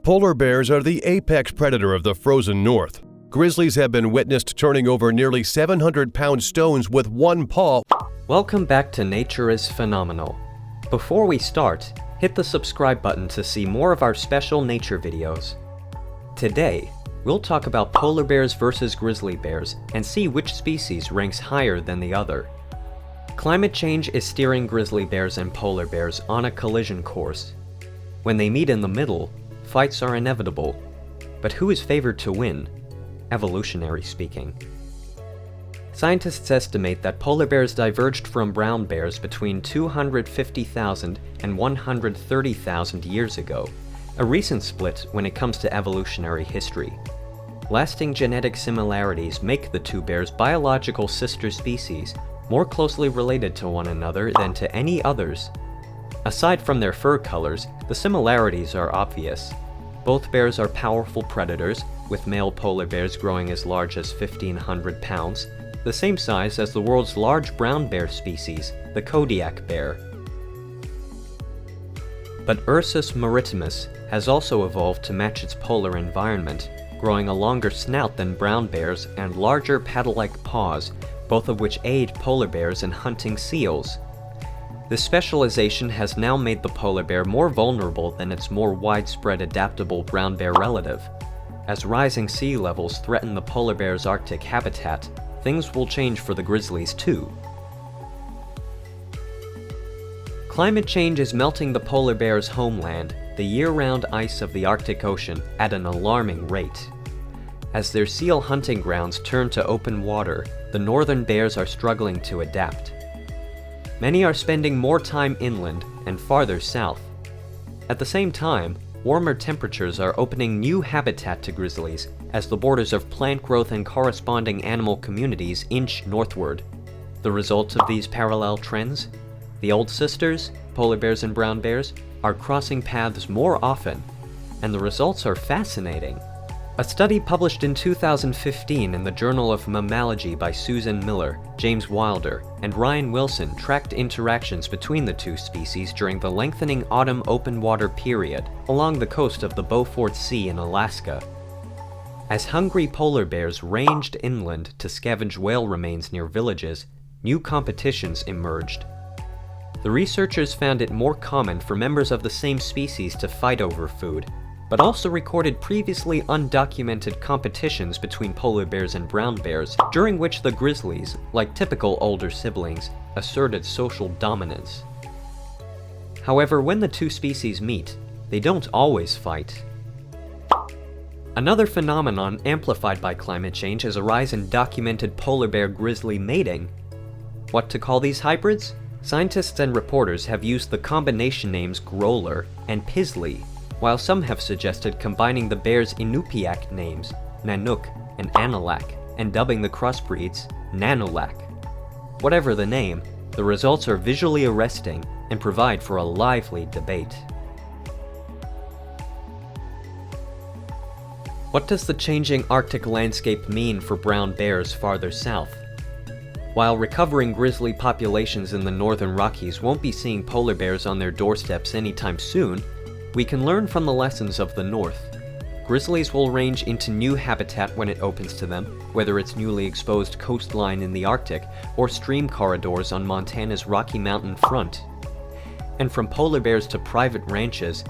Polar bears are the apex predator of the frozen north. Grizzlies have been witnessed turning over nearly 700-pound stones with one paw. Welcome back to Nature is Phenomenal. Before we start, hit the subscribe button to see more of our special nature videos. Today, we'll talk about polar bears versus grizzly bears and see which species ranks higher than the other. Climate change is steering grizzly bears and polar bears on a collision course. When they meet in the middle, fights are inevitable. But who is favored to win, evolutionary speaking? Scientists estimate that polar bears diverged from brown bears between 250,000 and 130,000 years ago, a recent split when it comes to evolutionary history. Lasting genetic similarities make the two bears biological sister species, more closely related to one another than to any others. Aside from their fur colors, the similarities are obvious. Both bears are powerful predators, with male polar bears growing as large as 1,500 pounds, the same size as the world's large brown bear species, the Kodiak bear. But Ursus maritimus has also evolved to match its polar environment, growing a longer snout than brown bears and larger paddle-like paws, both of which aid polar bears in hunting seals. This specialization has now made the polar bear more vulnerable than its more widespread adaptable brown bear relative. As rising sea levels threaten the polar bear's Arctic habitat, things will change for the grizzlies too. Climate change is melting the polar bear's homeland, the year-round ice of the Arctic Ocean, at an alarming rate. As their seal hunting grounds turn to open water, the northern bears are struggling to adapt. Many are spending more time inland and farther south. At the same time, warmer temperatures are opening new habitat to grizzlies as the borders of plant growth and corresponding animal communities inch northward. The result of these parallel trends? The old sisters, polar bears and brown bears, are crossing paths more often, and the results are fascinating. A study published in 2015 in the Journal of Mammalogy by Susan Miller, James Wilder, and Ryan Wilson tracked interactions between the two species during the lengthening autumn open water period along the coast of the Beaufort Sea in Alaska. As hungry polar bears ranged inland to scavenge whale remains near villages, new competitions emerged. The researchers found it more common for members of the same species to fight over food, but also recorded previously undocumented competitions between polar bears and brown bears, during which the grizzlies, like typical older siblings, asserted social dominance. However, when the two species meet, they don't always fight. Another phenomenon amplified by climate change is a rise in documented polar bear-grizzly mating. What to call these hybrids? Scientists and reporters have used the combination names Growler and Pizzly, while some have suggested combining the bears' Inupiaq names, Nanook and Analak, and dubbing the crossbreeds Nanolak. Whatever the name, the results are visually arresting and provide for a lively debate. What does the changing Arctic landscape mean for brown bears farther south? While recovering grizzly populations in the northern Rockies won't be seeing polar bears on their doorsteps anytime soon, we can learn from the lessons of the North. Grizzlies will range into new habitat when it opens to them, whether it's newly exposed coastline in the Arctic or stream corridors on Montana's Rocky Mountain front. And from polar bears to private ranches,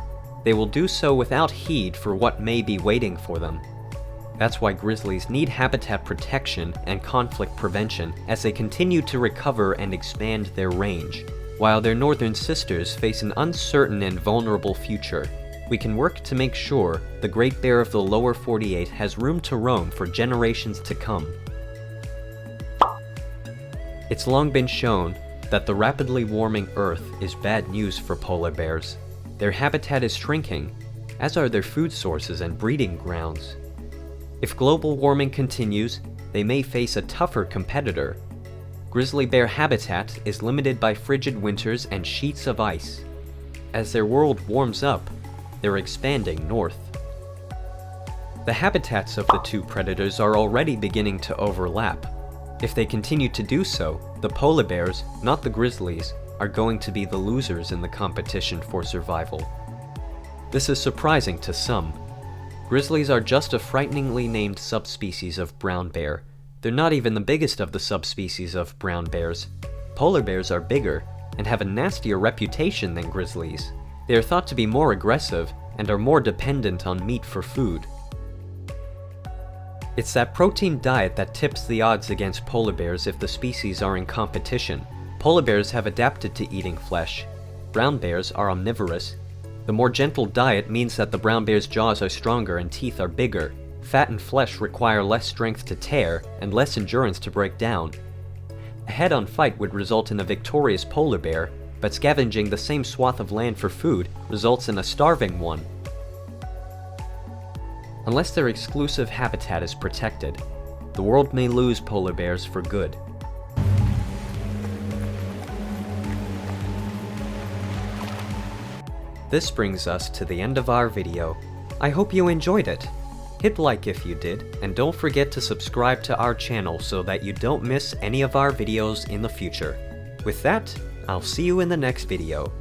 they will do so without heed for what may be waiting for them. That's why grizzlies need habitat protection and conflict prevention as they continue to recover and expand their range. While their northern sisters face an uncertain and vulnerable future, we can work to make sure the great bear of the lower 48 has room to roam for generations to come. It's long been shown that the rapidly warming Earth is bad news for polar bears. Their habitat is shrinking, as are their food sources and breeding grounds. If global warming continues, they may face a tougher competitor. Grizzly bear habitat is limited by frigid winters and sheets of ice. As their world warms up, they're expanding north. The habitats of the two predators are already beginning to overlap. If they continue to do so, the polar bears, not the grizzlies, are going to be the losers in the competition for survival. This is surprising to some, Grizzlies are just a frighteningly named subspecies of brown bear. They're not even the biggest of the subspecies of brown bears. Polar bears are bigger and have a nastier reputation than grizzlies. They are thought to be more aggressive and are more dependent on meat for food. It's that protein diet that tips the odds against polar bears if the species are in competition. Polar bears have adapted to eating flesh. Brown bears are omnivorous. The more gentle diet means that the brown bear's jaws are stronger and teeth are bigger. Fat and flesh require less strength to tear and less endurance to break down. A head-on fight would result in a victorious polar bear, but scavenging the same swath of land for food results in a starving one. Unless their exclusive habitat is protected, the world may lose polar bears for good. This brings us to the end of our video. I hope you enjoyed it. Hit like if you did, and don't forget to subscribe to our channel so that you don't miss any of our videos in the future. With that, I'll see you in the next video.